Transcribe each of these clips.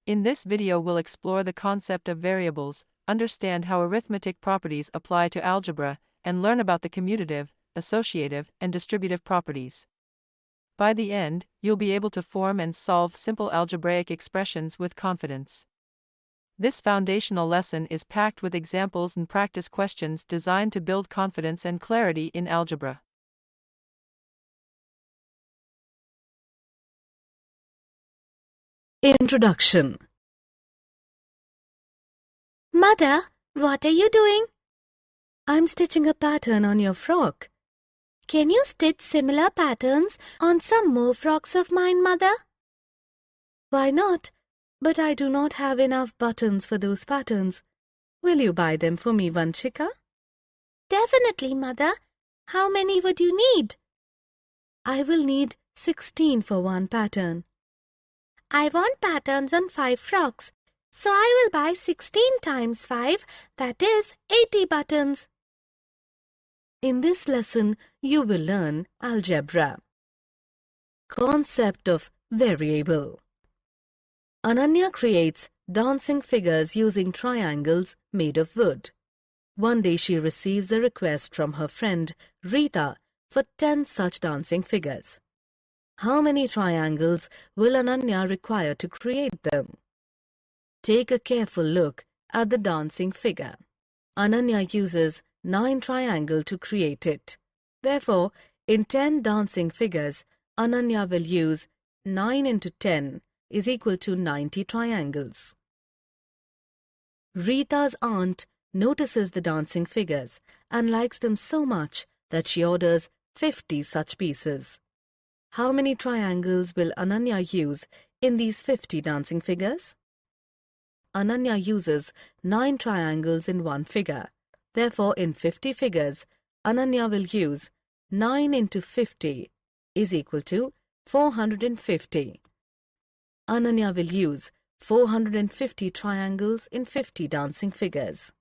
In this video we'll explore the concept of variables, understand how arithmetic properties apply to algebra, and learn about the commutative, associative, and distributive properties. By the end, you'll be able to form and solve simple algebraic expressions with confidence. This foundational lesson is packed with examples and practice questions designed to build confidence and clarity in algebra. Introduction. Mother, what are you doing? I'm stitching a pattern on your frock. Can you stitch similar patterns on some more frocks of mine, Mother? Why not? But I do not have enough buttons for those patterns. Will you buy them for me, Vanshika? Definitely, Mother. How many would you need? I will need 16 for one pattern. I want patterns on 5 frocks, so I will buy 16 times 5, that is 80 buttons. In this lesson, you will learn algebra. Concept of variable. Ananya creates dancing figures using triangles made of wood. One day she receives a request from her friend Rita for 10 such dancing figures. How many triangles will Ananya require to create them? Take a careful look at the dancing figure. Ananya uses 9 triangles to create it. Therefore, in 10 dancing figures, Ananya will use 9 into 10 is equal to 90 triangles. Rita's aunt notices the dancing figures and likes them so much that she orders 50 such pieces. How many triangles will Ananya use in these 50 dancing figures? Ananya uses 9 triangles in one figure. Therefore, in 50 figures, Ananya will use 9 into 50 is equal to 450. Ananya will use 450 triangles in 50 dancing figures.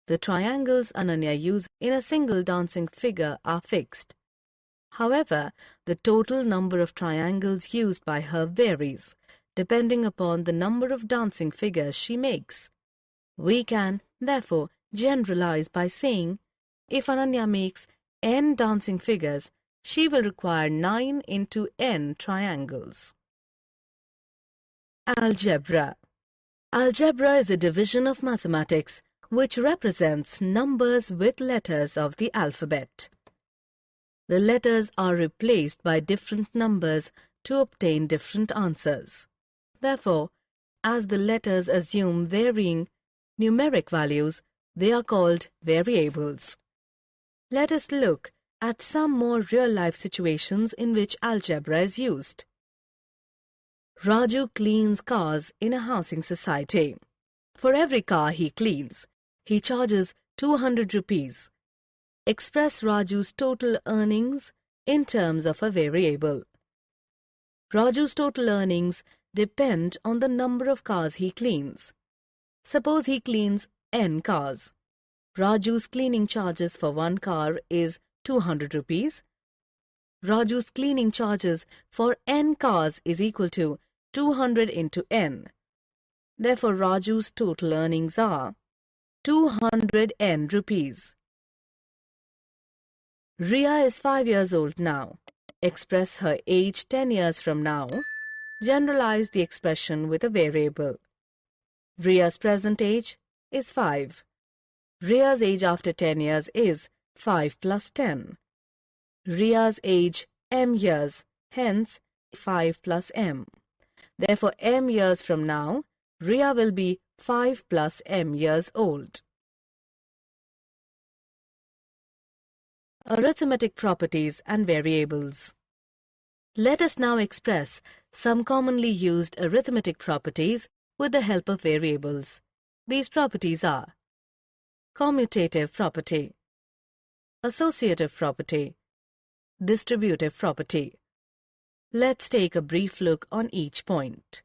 The triangles Ananya uses in a single dancing figure are fixed. However, the total number of triangles used by her varies, depending upon the number of dancing figures she makes. We can, therefore, generalize by saying, if Ananya makes n dancing figures, she will require 9 into n triangles. Algebra. Algebra is a division of mathematics which represents numbers with letters of the alphabet. The letters are replaced by different numbers to obtain different answers. Therefore, as the letters assume varying numeric values, they are called variables. Let us look at some more real-life situations in which algebra is used. Raju cleans cars in a housing society. For every car he cleans, he charges 200 rupees. Express Raju's total earnings in terms of a variable. Raju's total earnings depend on the number of cars he cleans. Suppose he cleans n cars. Raju's cleaning charges for one car is 200 rupees. Raju's cleaning charges for n cars is equal to 200 into n. Therefore, Raju's total earnings are 200 n rupees. Ria is 5 years old now. Express her age 10 years from now. Generalize the expression with a variable. Ria's present age is 5. Ria's age after 10 years is 5 plus 10. Ria's age m years, hence 5 plus m. Therefore, m years from now, Ria will be 5 plus m years old. Arithmetic properties and variables. Let us now express some commonly used arithmetic properties with the help of variables. These properties are commutative property, associative property, distributive property. Let's take a brief look on each point.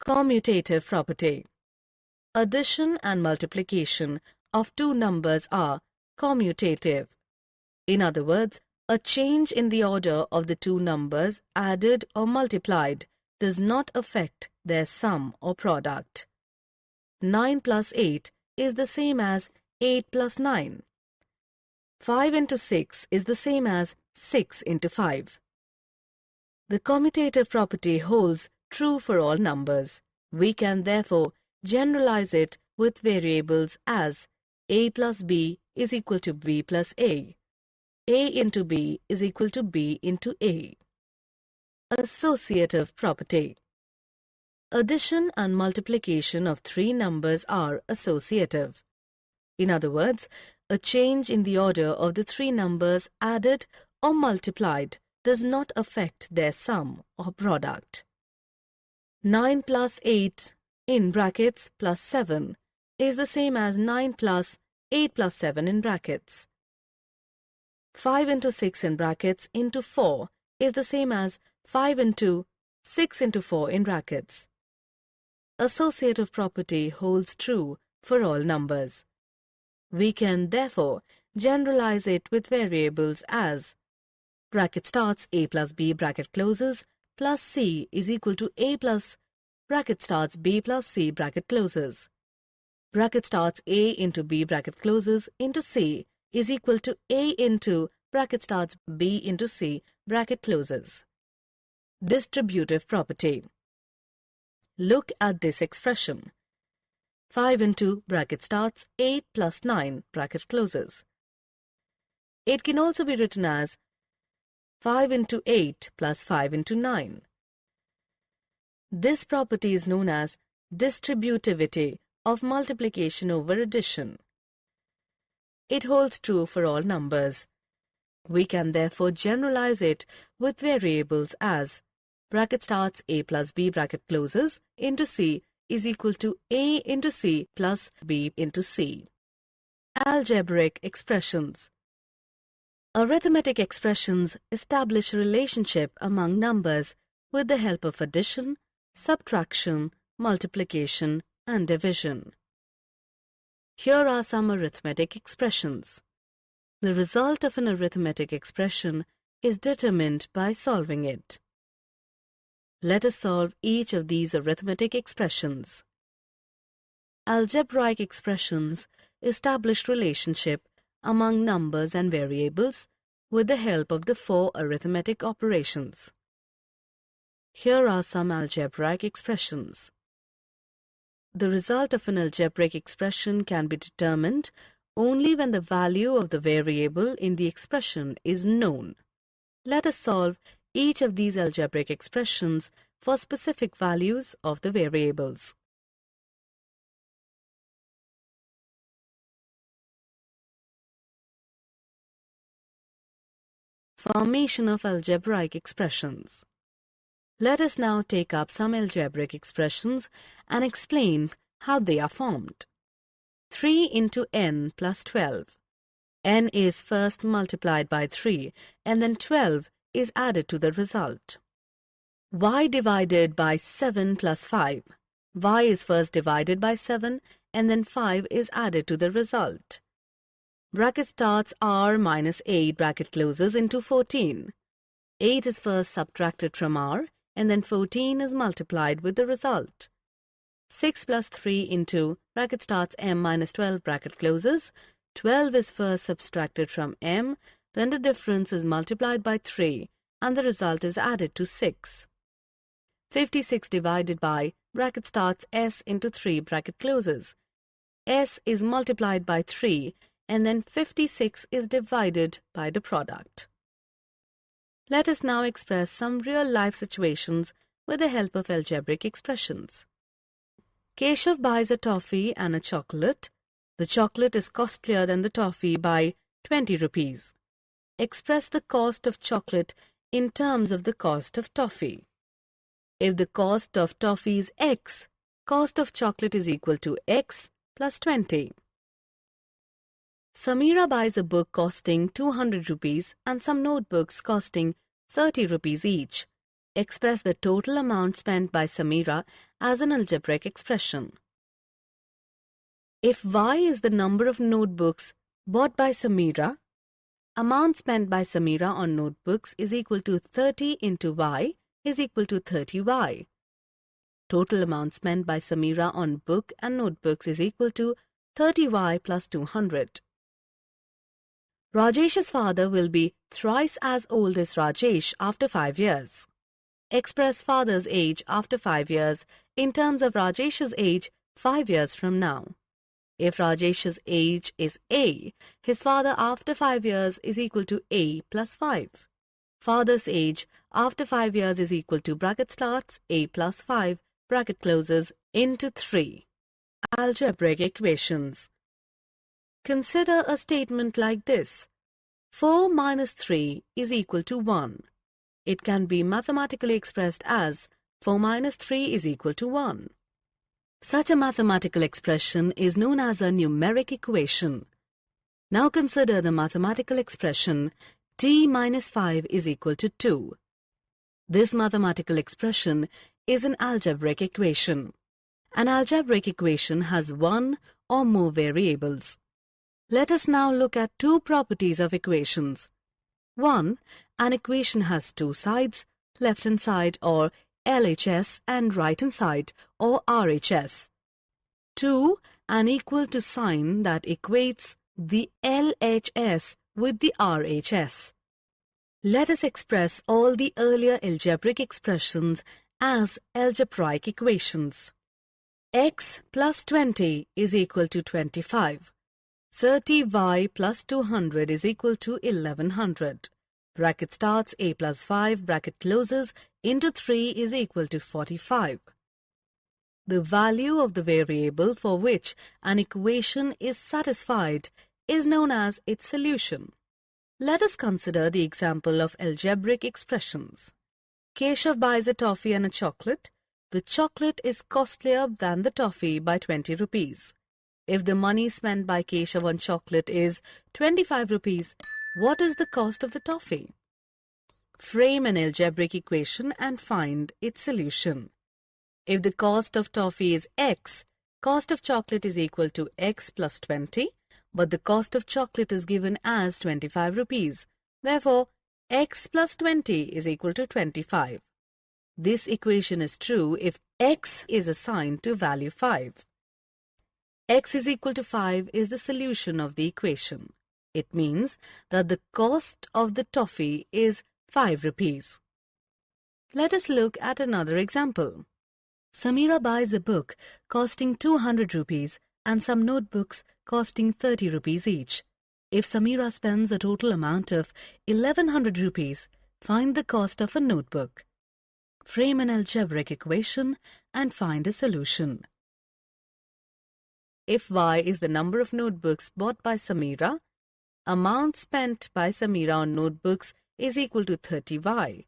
Commutative property. Addition and multiplication of two numbers are commutative. In other words, a change in the order of the two numbers added or multiplied does not affect their sum or product. 9 plus 8 is the same as 8 plus 9. 5 into 6 is the same as 6 into 5. The commutative property holds true for all numbers. We can therefore generalize it with variables as a plus b is equal to b plus a into b is equal to b into a. Associative property. Addition and multiplication of three numbers are associative. In other words, a change in the order of the three numbers added or multiplied does not affect their sum or product. 9 plus 8 in brackets plus 7 is the same as 9 plus 8 plus 7 in brackets. 5 into 6 in brackets into 4 is the same as 5 into 6 into 4 in brackets. Associative property holds true for all numbers. We can therefore generalize it with variables as bracket starts a plus b bracket closes plus c is equal to a plus bracket starts b plus c bracket closes. Bracket starts a into b bracket closes into c is equal to a into bracket starts b into c bracket closes. Distributive property. Look at this expression. 5 into bracket starts 8 plus 9 bracket closes. It can also be written as 5 into 8 plus 5 into 9. This property is known as distributivity of multiplication over addition. It holds true for all numbers. We can therefore generalize it with variables as bracket starts a plus b bracket closes into c is equal to a into c plus b into c. Algebraic expressions. Arithmetic expressions establish a relationship among numbers with the help of addition, subtraction, multiplication, and division. Here are some arithmetic expressions. The result of an arithmetic expression is determined by solving it. Let us solve each of these arithmetic expressions. Algebraic expressions establish relationship among numbers and variables with the help of the four arithmetic operations. Here are some algebraic expressions. The result of an algebraic expression can be determined only when the value of the variable in the expression is known. Let us solve each of these algebraic expressions for specific values of the variables. Formation of algebraic expressions. Let us now take up some algebraic expressions and explain how they are formed. 3 into n plus 12. N is first multiplied by 3 and then 12 is added to the result. Y divided by 7 plus 5. Y is first divided by 7 and then 5 is added to the result. Bracket starts r minus 8 bracket closes into 14. 8 is first subtracted from r and then 14 is multiplied with the result. 6 plus 3 into bracket starts m minus 12 bracket closes. 12 is first subtracted from m, then the difference is multiplied by 3 and the result is added to 6. 56 divided by bracket starts s into 3 bracket closes. S is multiplied by 3 and then 56 is divided by the product. Let us now express some real-life situations with the help of algebraic expressions. Keshav buys a toffee and a chocolate. The chocolate is costlier than the toffee by 20 rupees. Express the cost of chocolate in terms of the cost of toffee. If the cost of toffee is x, cost of chocolate is equal to x plus 20. Samira buys a book costing 200 rupees and some notebooks costing 30 rupees each. Express the total amount spent by Samira as an algebraic expression. If y is the number of notebooks bought by Samira, amount spent by Samira on notebooks is equal to 30 into y is equal to 30y. Total amount spent by Samira on book and notebooks is equal to 30y plus 200. Rajesh's father will be thrice as old as Rajesh after 5 years. Express father's age after 5 years in terms of Rajesh's age 5 years from now. If Rajesh's age is A, his father after 5 years is equal to A plus 5. Father's age after 5 years is equal to bracket starts A plus 5, bracket closes into 3. Algebraic equations. Consider a statement like this. 4 minus 3 is equal to 1. It can be mathematically expressed as 4 minus 3 is equal to 1. Such a mathematical expression is known as a numeric equation. Now consider the mathematical expression t minus 5 is equal to 2. This mathematical expression is an algebraic equation. An algebraic equation has one or more variables. Let us now look at two properties of equations. 1. An equation has two sides, left-hand side or LHS and right-hand side or RHS. 2. An equal to sign that equates the LHS with the RHS. Let us express all the earlier algebraic expressions as algebraic equations. X plus 20 is equal to 25. 30y plus 200 is equal to 1100. Bracket starts A plus 5, bracket closes into 3 is equal to 45. The value of the variable for which an equation is satisfied is known as its solution. Let us consider the example of algebraic expressions. Keshav buys a toffee and a chocolate. The chocolate is costlier than the toffee by 20 rupees. If the money spent by Keshav on chocolate is 25 rupees, what is the cost of the toffee? Frame an algebraic equation and find its solution. If the cost of toffee is x, cost of chocolate is equal to x plus 20, but the cost of chocolate is given as 25 rupees. Therefore, x plus 20 is equal to 25. This equation is true if x is assigned to value 5. X is equal to 5 is the solution of the equation. It means that the cost of the toffee is 5 rupees. Let us look at another example. Samira buys a book costing 200 rupees and some notebooks costing 30 rupees each. If Samira spends a total amount of 1100 rupees, find the cost of a notebook. Frame an algebraic equation and find a solution. If y is the number of notebooks bought by Samira, amount spent by Samira on notebooks is equal to 30y.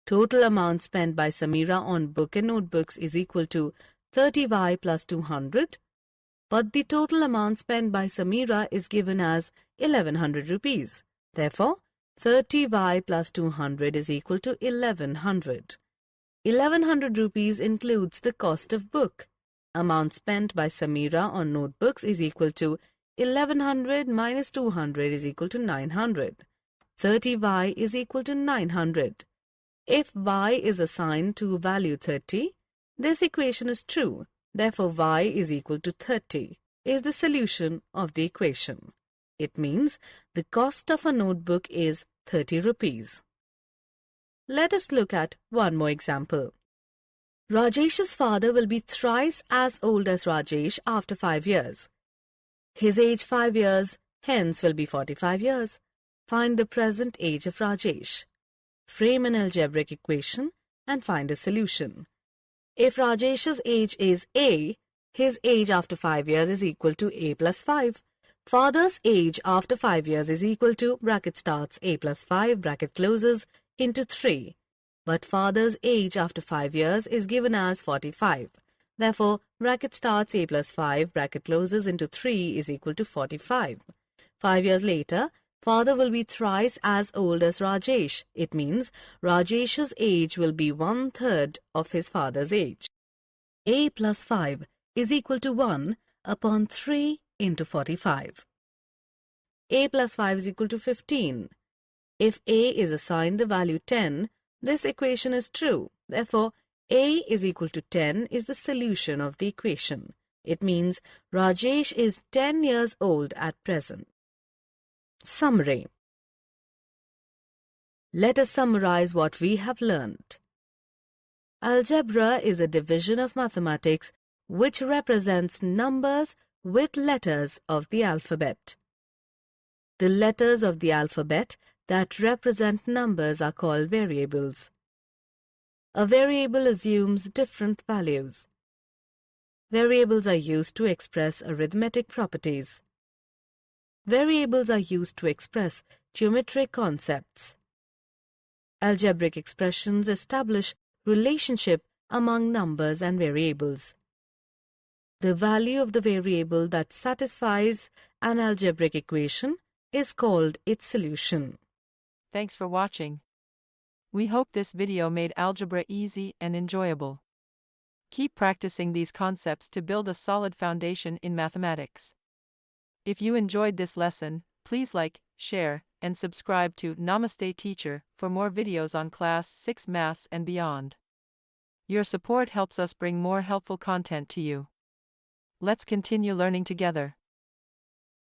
Total amount spent by Samira on book and notebooks is equal to 30y plus 200, but the total amount spent by Samira is given as 1100 rupees. Therefore, 30y plus 200 is equal to 1100. 1100 rupees includes the cost of book. Amount spent by Samira on notebooks is equal to 1100 minus 200 is equal to 900. 30y is equal to 900. If y is assigned to value 30, this equation is true. Therefore, y is equal to 30 is the solution of the equation. It means the cost of a notebook is 30 rupees. Let us look at one more example. Rajesh's father will be thrice as old as Rajesh after 5 years. His age 5 years, hence will be 45 years. Find the present age of Rajesh. Frame an algebraic equation and find a solution. If Rajesh's age is A, his age after 5 years is equal to A plus 5. Father's age after 5 years is equal to bracket starts A plus 5, bracket closes into 3. But father's age after 5 years is given as 45. Therefore, bracket starts A plus 5, bracket closes into 3 is equal to 45. 5 years later, father will be thrice as old as Rajesh. It means Rajesh's age will be 1/3 of his father's age. A plus 5 is equal to 1 upon 3 into 45. A plus 5 is equal to 15. If A is assigned the value 10, This equation is true. Therefore, A is equal to 10 is the solution of the equation. It means Rajesh is 10 years old at present. Summary. Let us summarize what we have learned. Algebra is a division of mathematics which represents numbers with letters of the alphabet. The letters of the alphabet that represent numbers are called variables. A variable assumes different values. Variables are used to express arithmetic properties. Variables are used to express geometric concepts. Algebraic expressions establish relationship among numbers and variables. The value of the variable that satisfies an algebraic equation is called its solution. Thanks for watching. We hope this video made algebra easy and enjoyable. Keep practicing these concepts to build a solid foundation in mathematics. If you enjoyed this lesson, please like, share, and subscribe to Namaste Teacher for more videos on Class 6 Maths and beyond. Your support helps us bring more helpful content to you. Let's continue learning together.